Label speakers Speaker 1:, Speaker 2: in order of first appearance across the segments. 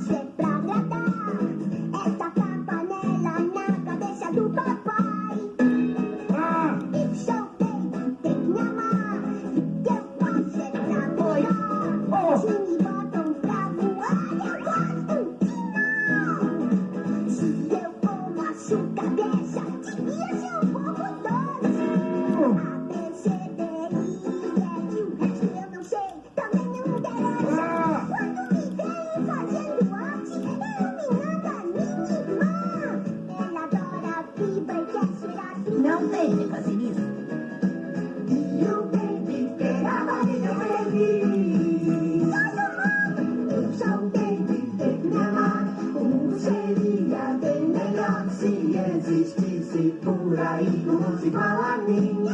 Speaker 1: fazer pra agradar essa campanela na cabeça do papai. Eu sou baby, tem que me amar. Eu faço pra morar. Se me botam pra voar, eu gosto de não. Se eu como a sua cabeça, devia ser um pouco doce. A, B, C, D, I, F, o resto eu não sei, também não interessa. Quando me veem fazendo arte, iluminando a minha irmã. Ela adora fibra e quer ser assim.
Speaker 2: Não tem que fazer isso.
Speaker 1: E o baby quer a barriga feliz. Eu sou o baby, tem que me amar. Como seria bem melhor se existisse por aí uns igual a mim?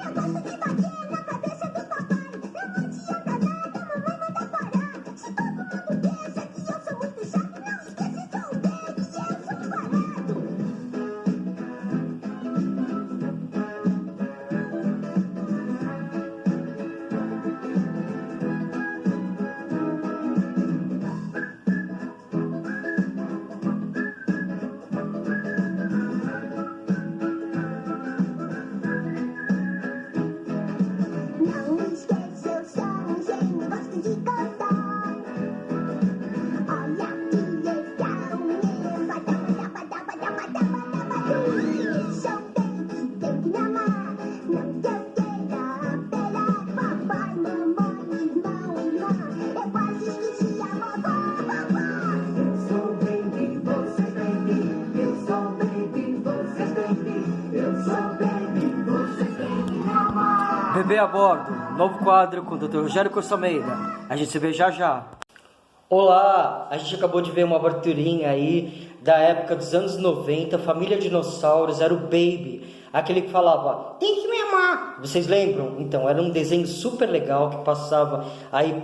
Speaker 1: Eu gosto de bater na cabeça do papai. Não adianta nada, mamãe manda parar. Se todo mundo pensa que eu sou muito chato, não esquece, sou o baby, eu sou barato. Não esqueça, eu sou um gênio, gosto de cantar. Olha que legal, eu sou baby, tem que me amar. Não que eu queira apelar, papai, mamãe, irmão, irmã. Eu quase esqueci a vovó. Eu sou baby, você baby. Eu sou baby, você baby. Eu sou baby, você tem que me amar.
Speaker 3: Bebê a bordo, novo quadro com o Dr. Rogério Costa Almeida. A gente se vê já já. Olá, a gente acabou de ver uma aberturinha aí da época dos anos 90, Família Dinossauros, era o Baby, aquele que falava, tem que me amar. Vocês lembram? Então, era um desenho super legal que passava aí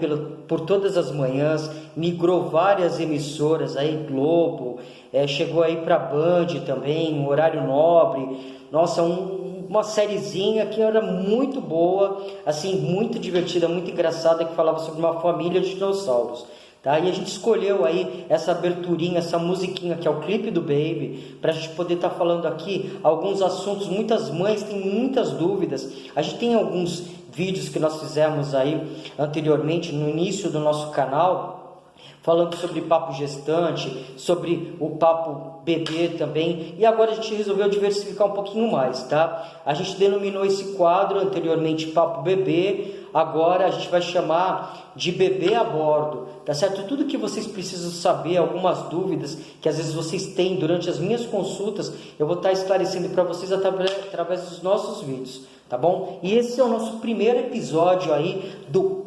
Speaker 3: por todas as manhãs, migrou várias emissoras aí, Globo, chegou aí pra Band também, um horário nobre. Nossa, uma sériezinha que era muito boa, assim, muito divertida, muito engraçada, que falava sobre uma família de dinossauros. Tá? E a gente escolheu aí essa aberturinha, essa musiquinha que é o clipe do Baby, para a gente poder estar falando aqui alguns assuntos. Muitas mães têm muitas dúvidas. A gente tem alguns vídeos que nós fizemos aí anteriormente, no início do nosso canal, falando sobre papo gestante, sobre o papo bebê também, e agora a gente resolveu diversificar um pouquinho mais, tá? A gente denominou esse quadro anteriormente papo bebê, agora a gente vai chamar de bebê a bordo, tá certo? Tudo que vocês precisam saber, algumas dúvidas que às vezes vocês têm durante as minhas consultas, eu vou estar esclarecendo para vocês através dos nossos vídeos, tá bom? E esse é o nosso primeiro episódio aí do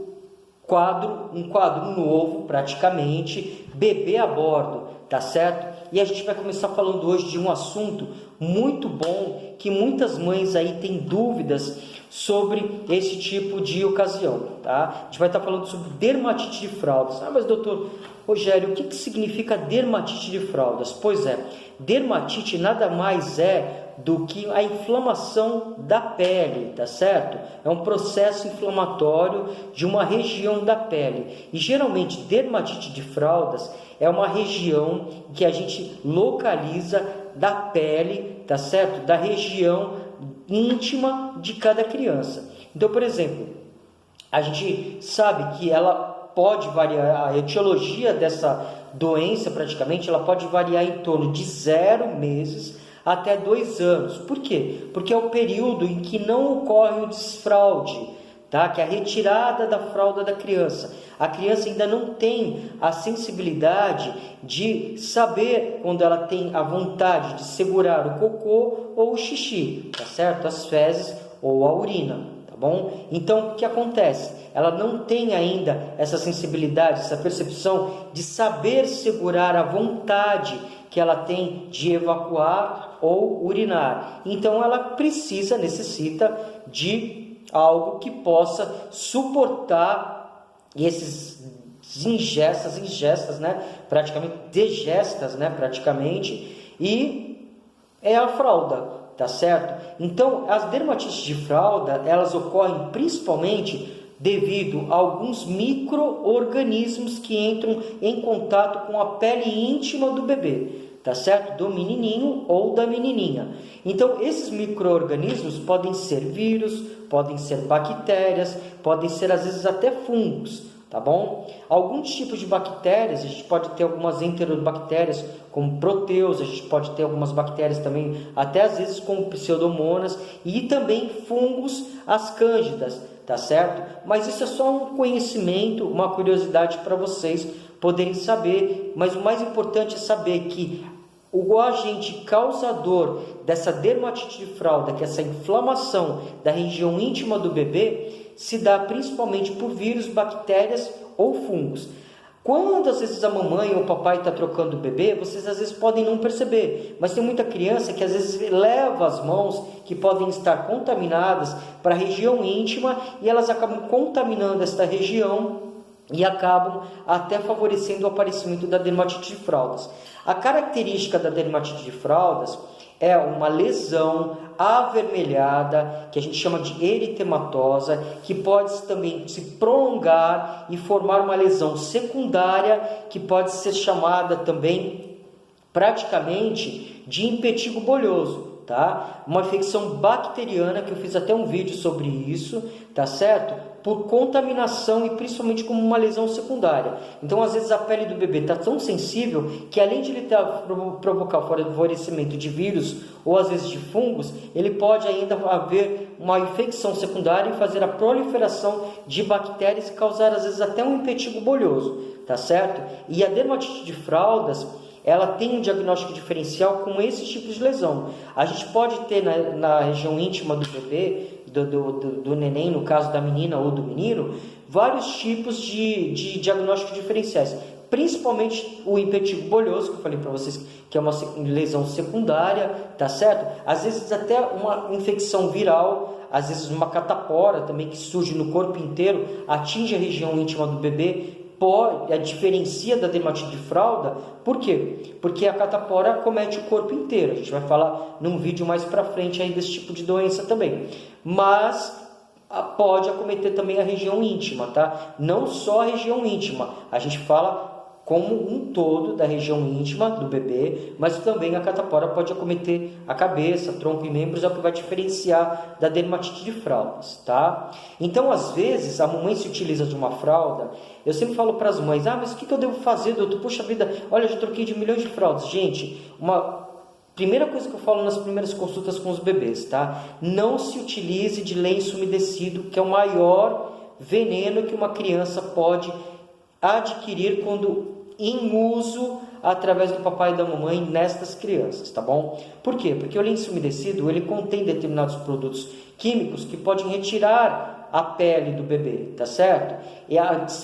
Speaker 3: um quadro novo praticamente, bebê a bordo, tá certo? E a gente vai começar falando hoje de um assunto muito bom, que muitas mães aí têm dúvidas sobre esse tipo de ocasião, tá? A gente vai estar falando sobre dermatite de fraldas. Ah, mas doutor Rogério, o que significa dermatite de fraldas? Pois é, dermatite nada mais é do que a inflamação da pele, tá certo? É um processo inflamatório de uma região da pele. E geralmente dermatite de fraldas é uma região que a gente localiza da pele, tá certo? Da região íntima de cada criança. Então, por exemplo, a gente sabe que ela pode variar, a etiologia dessa doença praticamente, ela pode variar em torno de 0 meses até 2 anos. Por quê? Porque é o período em que não ocorre o desfraude, tá? Que é a retirada da fralda da criança. A criança ainda não tem a sensibilidade de saber quando ela tem a vontade de segurar o cocô ou o xixi, tá certo? As fezes ou a urina, tá bom? Então, o que acontece? Ela não tem ainda essa sensibilidade, essa percepção de saber segurar a vontade que ela tem de evacuar ou urinar. Então ela necessita de algo que possa suportar essas ingestas, né? Praticamente degestas, né? Praticamente, e é a fralda, tá certo? Então as dermatites de fralda, elas ocorrem principalmente devido a alguns micro-organismos que entram em contato com a pele íntima do bebê, tá certo? Do menininho ou da menininha. Então, esses micro-organismos podem ser vírus, podem ser bactérias, podem ser às vezes até fungos, tá bom? Alguns tipos de bactérias, a gente pode ter algumas enterobactérias, como proteus, a gente pode ter algumas bactérias também, até às vezes como pseudomonas, e também fungos, as cândidas, tá certo? Mas isso é só um conhecimento, uma curiosidade para vocês poderem saber, mas o mais importante é saber que o agente causador dessa dermatite de fralda, que é essa inflamação da região íntima do bebê, se dá principalmente por vírus, bactérias ou fungos. Quando às vezes a mamãe ou o papai está trocando o bebê, vocês às vezes podem não perceber, mas tem muita criança que às vezes leva as mãos que podem estar contaminadas para a região íntima e elas acabam contaminando esta região e acabam até favorecendo o aparecimento da dermatite de fraldas. A característica da dermatite de fraldas é uma lesão avermelhada, que a gente chama de eritematosa, que pode também se prolongar e formar uma lesão secundária, que pode ser chamada também praticamente de impetigo bolhoso. Tá? Uma infecção bacteriana, que eu fiz até um vídeo sobre isso, tá certo? Por contaminação e principalmente como uma lesão secundária. Então, às vezes a pele do bebê está tão sensível que além de ele provocar o favorecimento de vírus ou às vezes de fungos, ele pode ainda haver uma infecção secundária e fazer a proliferação de bactérias e causar às vezes até um impetigo bolhoso, tá certo? E a dermatite de fraldas, ela tem um diagnóstico diferencial com esse tipo de lesão. A gente pode ter na região íntima do bebê, do neném, no caso da menina ou do menino, vários tipos de diagnósticos diferenciais. Principalmente o impetigo bolhoso, que eu falei para vocês, que é uma lesão secundária, tá certo? Às vezes até uma infecção viral, às vezes uma catapora também que surge no corpo inteiro, atinge a região íntima do bebê, a diferencia da dermatite de fralda. Por quê? Porque a catapora acomete o corpo inteiro. A gente vai falar num vídeo mais para frente aí desse tipo de doença também. Mas pode acometer também a região íntima, tá? Não só a região íntima. A gente fala como um todo da região íntima do bebê, mas também a catapora pode acometer a cabeça, tronco e membros, é o que vai diferenciar da dermatite de fraldas, tá? Então, às vezes, a mamãe se utiliza de uma fralda. Eu sempre falo para as mães, mas o que eu devo fazer, doutor? Puxa vida, olha, eu já troquei de milhões de fraldas. Gente, primeira coisa que eu falo nas primeiras consultas com os bebês, tá? Não se utilize de lenço umedecido, que é o maior veneno que uma criança pode adquirir quando em uso através do papai e da mamãe nestas crianças, tá bom? Por quê? Porque o lenço umedecido, ele contém determinados produtos químicos que podem retirar a pele do bebê, tá certo? E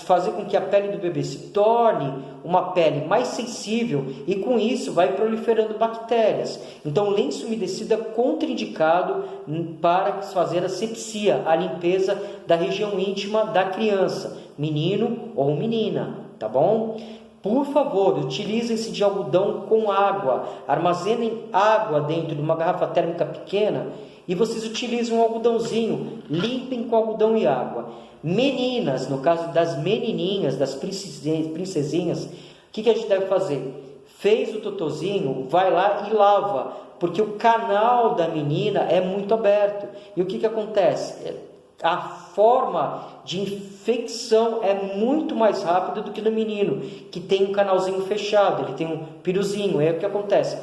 Speaker 3: fazer com que a pele do bebê se torne uma pele mais sensível e com isso vai proliferando bactérias. Então, o lenço umedecido é contraindicado para fazer asepsia, a limpeza da região íntima da criança, menino ou menina, tá bom? Por favor, utilizem-se de algodão com água, armazenem água dentro de uma garrafa térmica pequena e vocês utilizam um algodãozinho, limpem com algodão e água. Meninas, no caso das menininhas, das princesinhas, o que a gente deve fazer? Fez o totozinho, vai lá e lava, porque o canal da menina é muito aberto. E o que acontece? A forma de infecção é muito mais rápida do que no menino, que tem um canalzinho fechado, ele tem um piruzinho. É o que acontece,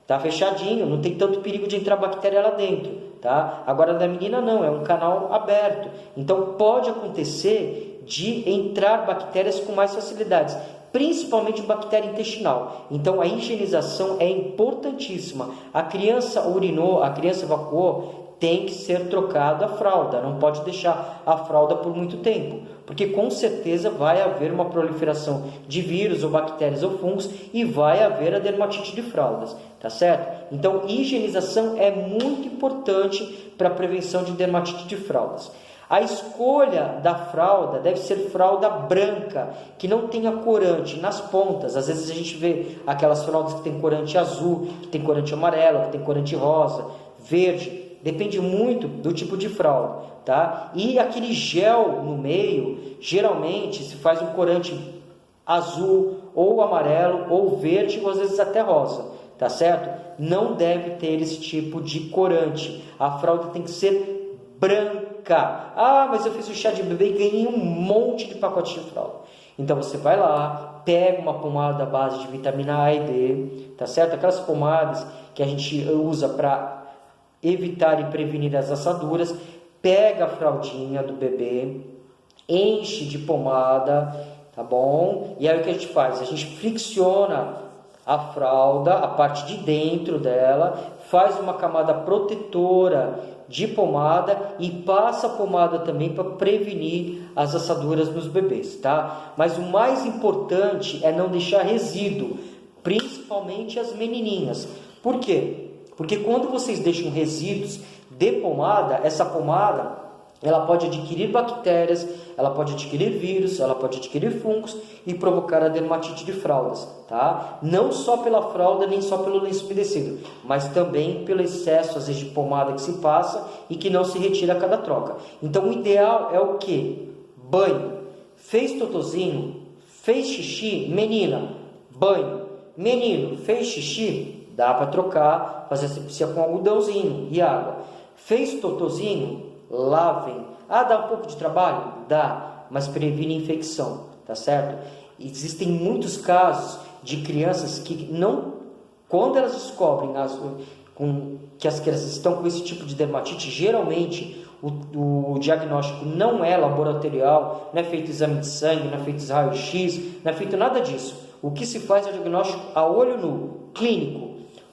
Speaker 3: tá fechadinho, não tem tanto perigo de entrar bactéria lá dentro, tá? Agora da menina não, é um canal aberto, então pode acontecer de entrar bactérias com mais facilidades, principalmente bactéria intestinal. Então a higienização é importantíssima. A criança urinou, a criança evacuou, tem que ser trocada a fralda, não pode deixar a fralda por muito tempo, porque com certeza vai haver uma proliferação de vírus ou bactérias ou fungos e vai haver a dermatite de fraldas, tá certo? Então, higienização é muito importante para a prevenção de dermatite de fraldas. A escolha da fralda deve ser fralda branca, que não tenha corante nas pontas. Às vezes a gente vê aquelas fraldas que tem corante azul, que tem corante amarelo, que tem corante rosa, verde. depende muito do tipo de fralda, tá? E aquele gel no meio, geralmente se faz um corante azul, ou amarelo, ou verde, ou às vezes até rosa, tá certo? Não deve ter esse tipo de corante. A fralda tem que ser branca. Ah, mas eu fiz o chá de bebê e ganhei um monte de pacote de fralda. Então você vai lá, pega uma pomada à base de vitamina A e D, tá certo? Aquelas pomadas que a gente usa para evitar e prevenir as assaduras. Pega a fraldinha do bebê, enche de pomada, tá bom? E aí o que a gente faz? A gente fricciona a fralda, a parte de dentro dela, faz uma camada protetora de pomada e passa a pomada também para prevenir as assaduras nos bebês, tá? Mas o mais importante é não deixar resíduo, principalmente as menininhas. Por quê? Porque quando vocês deixam resíduos de pomada, essa pomada ela pode adquirir bactérias, ela pode adquirir vírus, ela pode adquirir fungos e provocar a dermatite de fraldas, tá? Não só pela fralda, nem só pelo lenço umedecido, mas também pelo excesso, às vezes, de pomada que se passa e que não se retira a cada troca. Então, o ideal é o quê? Banho. Fez totozinho, fez xixi, menina, banho. Menino, fez xixi, dá para trocar, fazer asepsia com algodãozinho e água. Fez totozinho, lavem. Ah, dá um pouco de trabalho? Dá, mas previne infecção, tá certo? Existem muitos casos de crianças que não, quando elas descobrem que as crianças estão com esse tipo de dermatite, geralmente o diagnóstico não é laboratorial, não é feito exame de sangue, não é feito raio-x, não é feito nada disso. O que se faz é o diagnóstico a olho nu, clínico.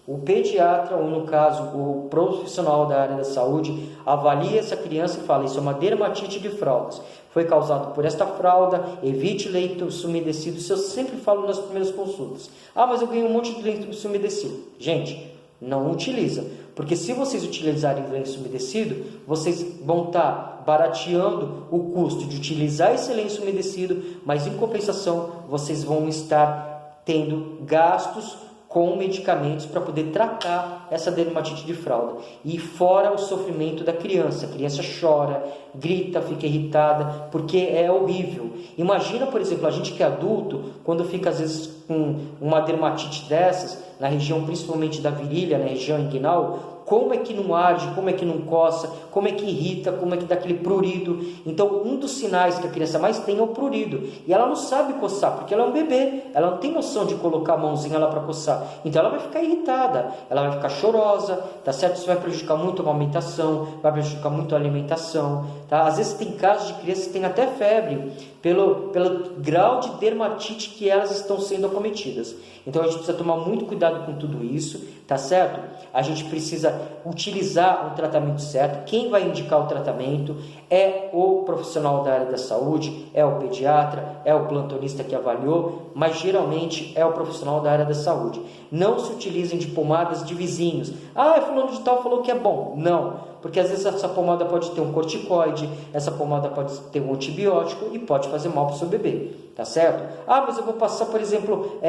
Speaker 3: O pediatra, ou no caso, o profissional da área da saúde, avalia essa criança e fala: isso é uma dermatite de fraldas. Foi causado por esta fralda, evite leite umedecido. Isso eu sempre falo nas primeiras consultas. Ah, mas eu ganhei um monte de leite umedecido. Gente, não utiliza. Porque se vocês utilizarem lenço umedecido, vocês vão estar barateando o custo de utilizar esse lenço umedecido, mas em compensação, vocês vão estar tendo gastos com medicamentos para poder tratar essa dermatite de fralda. E fora o sofrimento da criança. A criança chora, grita, fica irritada, porque é horrível. Imagina, por exemplo, a gente que é adulto, quando fica às vezes com uma dermatite dessas, na região principalmente da virilha, na região inguinal, como é que não arde, como é que não coça, como é que irrita, como é que dá aquele prurido. Então, um dos sinais que a criança mais tem é o prurido. E ela não sabe coçar, porque ela é um bebê. Ela não tem noção de colocar a mãozinha lá para coçar. Então, ela vai ficar irritada, ela vai ficar chorosa, tá certo? Isso vai prejudicar muito a amamentação, vai prejudicar muito a alimentação, tá? Às vezes tem casos de crianças que têm até febre, pelo grau de dermatite que elas estão sendo acometidas. Então, a gente precisa tomar muito cuidado com tudo isso, tá certo? A gente precisa utilizar o tratamento certo. Quem vai indicar o tratamento é o profissional da área da saúde, é o pediatra, é o plantonista que avaliou, mas geralmente é o profissional da área da saúde. Não se utilizem de pomadas de vizinhos. Ah, fulano de tal falou que é bom. Não, porque às vezes essa pomada pode ter um corticoide, essa pomada pode ter um antibiótico e pode fazer mal para o seu bebê, tá certo? Ah, mas eu vou passar, por exemplo,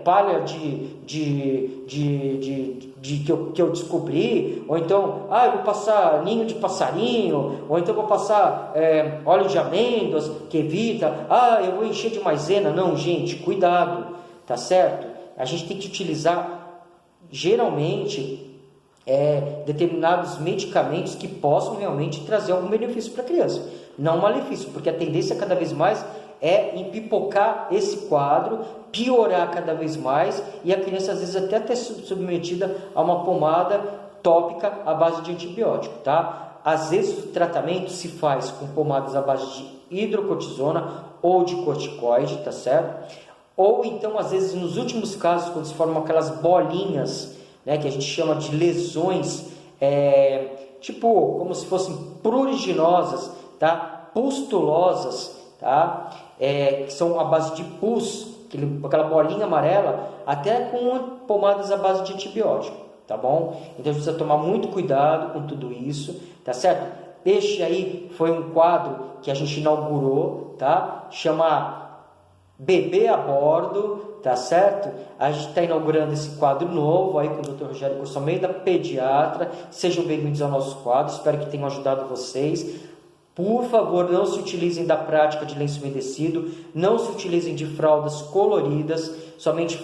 Speaker 3: palha que eu descobri, ou então, eu vou passar ninho de passarinho, ou então eu vou passar óleo de amêndoas, que evita, eu vou encher de maisena. Não, gente, cuidado, tá certo? A gente tem que utilizar, geralmente, determinados medicamentos que possam realmente trazer algum benefício para a criança, não malefício, porque a tendência cada vez mais é empipocar esse quadro, piorar cada vez mais, e a criança às vezes até ter submetida a uma pomada tópica à base de antibiótico, tá? Às vezes o tratamento se faz com pomadas à base de hidrocortisona ou de corticoide, tá certo? Ou então, às vezes, nos últimos casos, quando se formam aquelas bolinhas, né, que a gente chama de lesões, tipo como se fossem pruriginosas, tá? Pustulosas, tá? Que são à base de pus, aquela bolinha amarela, até com pomadas à base de antibiótico, tá bom? Então a gente precisa tomar muito cuidado com tudo isso, tá certo? Este aí foi um quadro que a gente inaugurou, tá? Chama Bebê a Bordo, tá certo? A gente está inaugurando esse quadro novo aí com o Dr. Rogério Curso Almeida, pediatra. Sejam bem-vindos ao nosso quadro, espero que tenham ajudado vocês. Por favor, não se utilizem da prática de lenço umedecido, não se utilizem de fraldas coloridas, somente